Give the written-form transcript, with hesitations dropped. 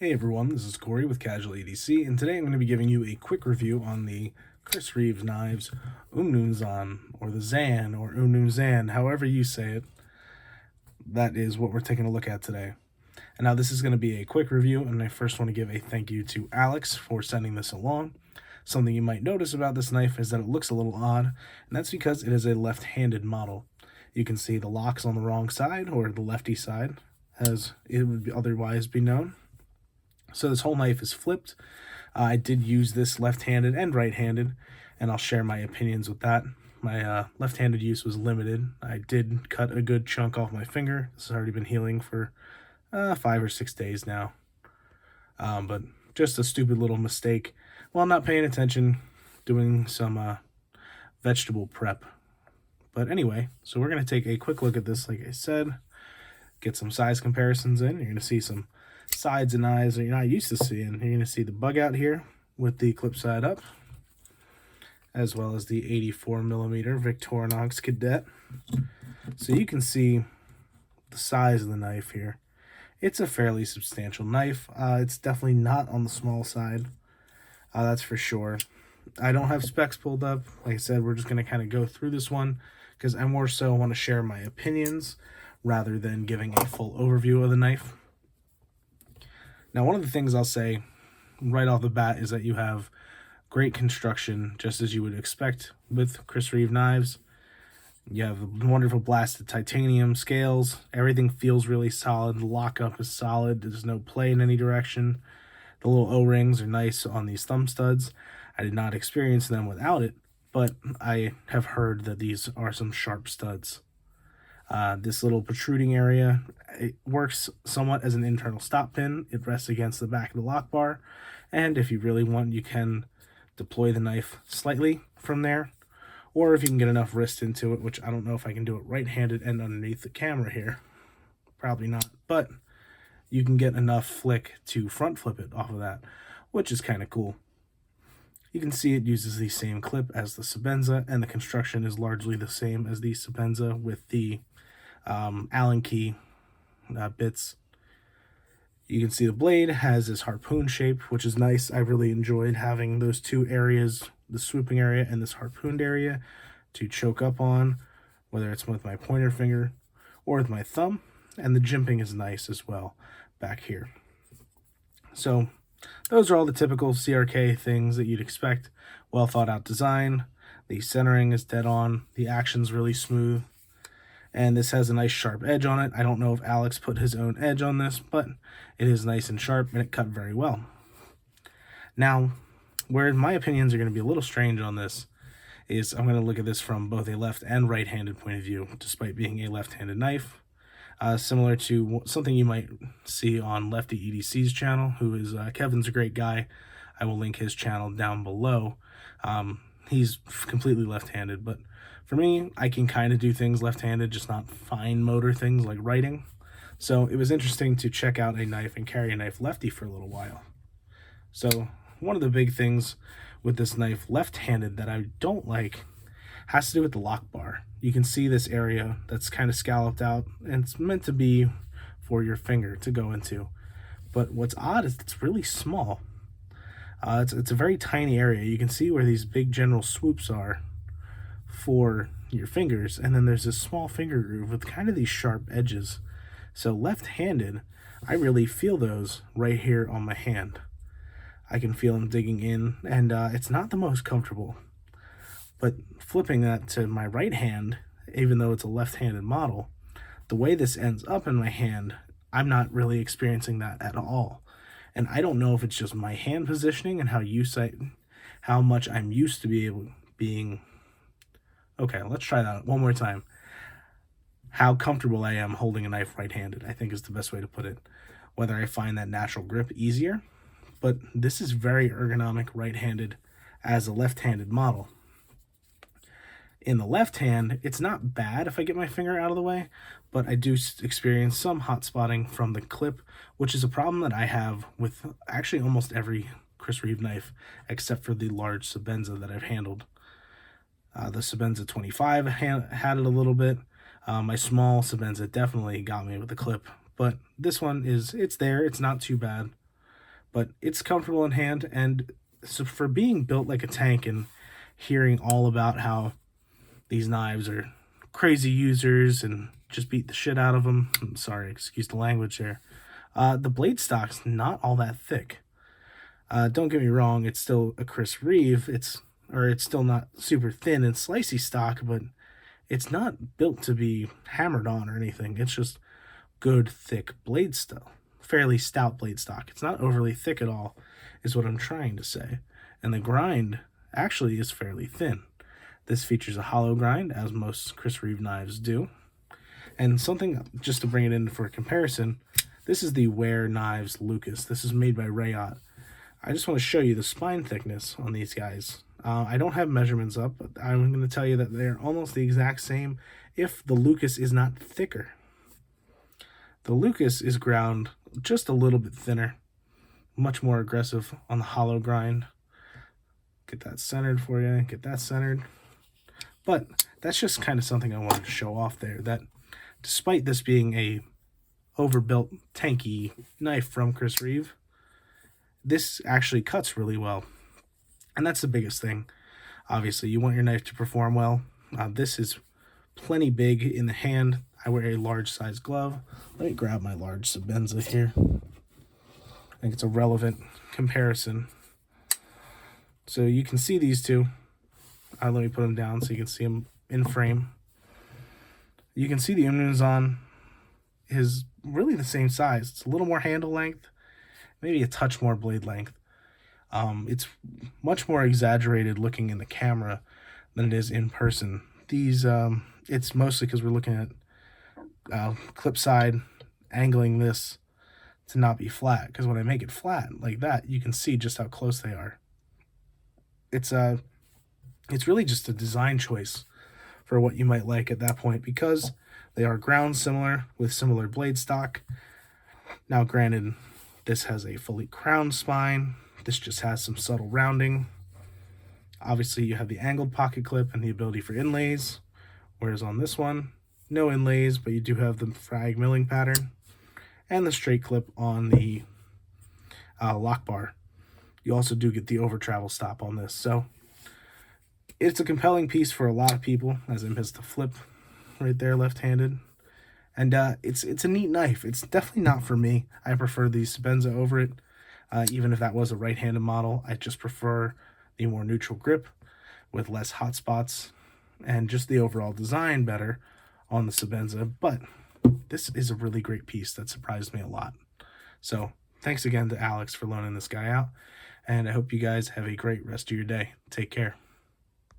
Hey everyone, this is Corey with Casual EDC, and today I'm going to be giving you a quick review on the Chris Reeve knives Umnumzaan, or the Zan, or Umnumzaan, however you say it. That is what we're taking a look at today. And now this is going to be a quick review, and I first want to give a thank you to Alex for sending this along. Something you might notice about this knife is that it looks a little odd, and that's because it is a left-handed model. You can see the locks on the wrong side, or the lefty side, as it would otherwise be known. So this whole knife is flipped. I did use this left-handed and right-handed, and I'll share my opinions with that. My left-handed use was limited. I did cut a good chunk off my finger. This has already been healing for 5 or 6 days now. But just a stupid little mistake while not paying attention, doing some vegetable prep. But anyway, so we're going to take a quick look at this, like I said, get some size comparisons in. You're going to see some sides and eyes that you're not used to seeing. You're going to see the bug out here with the clip side up, as well as the 84mm Victorinox Cadet. So you can see the size of the knife here. It's a fairly substantial knife. It's definitely not on the small side. That's for sure. I don't have specs pulled up. Like I said, we're just going to kind of go through this one because I more so want to share my opinions rather than giving a full overview of the knife. Now, one of the things I'll say right off the bat is that you have great construction, just as you would expect with Chris Reeve knives. You have the wonderful blasted titanium scales. Everything feels really solid. The lockup is solid. There's no play in any direction. The little O-rings are nice on these thumb studs. I did not experience them without it, but I have heard that these are some sharp studs. This little protruding area, it works somewhat as an internal stop pin. It rests against the back of the lock bar, and if you really want, you can deploy the knife slightly from there, or if you can get enough wrist into it, which I don't know if I can do it right-handed and underneath the camera here. Probably not, but you can get enough flick to front flip it off of that, which is kind of cool. You can see it uses the same clip as the Sebenza, and the construction is largely the same as the Sebenza with the Allen key bits. You can see the blade has this harpoon shape, which is nice. I really enjoyed having those two areas, the swooping area and this harpooned area, to choke up on, whether it's with my pointer finger or with my thumb. And the jimping is nice as well back here. So those are all the typical CRK things that you'd expect. Well thought out design. The centering is dead on. The action's really smooth. And this has a nice sharp edge on it. I don't know if Alex put his own edge on this, but it is nice and sharp, and it cut very well. Now, where my opinions are going to be a little strange on this is I'm going to look at this from both a left and right-handed point of view, despite being a left-handed knife. Similar to something you might see on Lefty EDC's channel, who is Kevin's a great guy. I will link his channel down below. He's completely left-handed, but for me, I can kind of do things left-handed, just not fine motor things like writing. So it was interesting to check out a knife and carry a knife lefty for a little while. So one of the big things with this knife left-handed that I don't like has to do with the lock bar. You can see this area that's kind of scalloped out, and it's meant to be for your finger to go into. But what's odd is it's really small. It's a very tiny area. You can see where these big general swoops are for your fingers, and then there's this small finger groove with kind of these sharp edges. So left-handed, I really feel those right here on my hand. I can feel them digging in, and it's not the most comfortable. But flipping that to my right hand, even though it's a left-handed model, the way this ends up in my hand, I'm not really experiencing that at all. And I don't know if it's just my hand positioning and how much I'm used to being. Okay, let's try that one more time. How comfortable I am holding a knife right-handed, I think is the best way to put it. Whether I find that natural grip easier, but this is very ergonomic right-handed as a left-handed model. In the left hand, it's not bad if I get my finger out of the way, but I do experience some hot spotting from the clip, which is a problem that I have with actually almost every Chris Reeve knife, except for the large Sebenza that I've handled. The Sebenza 25 had it a little bit. My small Sebenza definitely got me with the clip, but this one it's there. It's not too bad. but it's comfortable in hand. And so for being built like a tank and hearing all about how these knives are crazy users and just beat the shit out of them, I'm sorry, excuse the language there. The blade stock's not all that thick. Don't get me wrong, it's still a Chris Reeve. It's still not super thin and slicey stock, but it's not built to be hammered on or anything. It's just good, thick blade stock, fairly stout blade stock. It's not overly thick at all, is what I'm trying to say. And the grind actually is fairly thin. This features a hollow grind, as most Chris Reeve knives do. And something, just to bring it in for comparison, this is the Ware Knives Lucas. This is made by Rayot. I just want to show you the spine thickness on these guys. I don't have measurements up, but I'm going to tell you that they're almost the exact same if the Lucas is not thicker. The Lucas is ground just a little bit thinner, much more aggressive on the hollow grind. Get that centered for you, get that centered. But that's just kind of something I wanted to show off there, that despite this being a overbuilt, tanky knife from Chris Reeve, this actually cuts really well. And that's the biggest thing. Obviously, you want your knife to perform well. This is plenty big in the hand. I wear a large size glove. Let me grab my large Sebenza here. I think it's a relevant comparison. So you can see these two. Let me put them down so you can see them in frame. You can see the Umnumzaan is really the same size. It's a little more handle length, maybe a touch more blade length. It's much more exaggerated looking in the camera than it is in person. These, it's mostly because we're looking at clip side, angling this to not be flat. Because when I make it flat like that, you can see just how close they are. It's really just a design choice for what you might like at that point, because they are ground similar with similar blade stock. Now, granted, this has a fully crowned spine. This just has some subtle rounding. Obviously, you have the angled pocket clip and the ability for inlays, whereas on this one, no inlays, but you do have the frag milling pattern and the straight clip on the lock bar. You also do get the over travel stop on this. So it's a compelling piece for a lot of people, as I missed the flip right there left-handed. And it's a neat knife. It's definitely not for me. I prefer the Sebenza over it. Even if that was a right-handed model, I just prefer the more neutral grip with less hot spots and just the overall design better on the Sebenza. But this is a really great piece that surprised me a lot. So thanks again to Alex for loaning this guy out, and I hope you guys have a great rest of your day. Take care.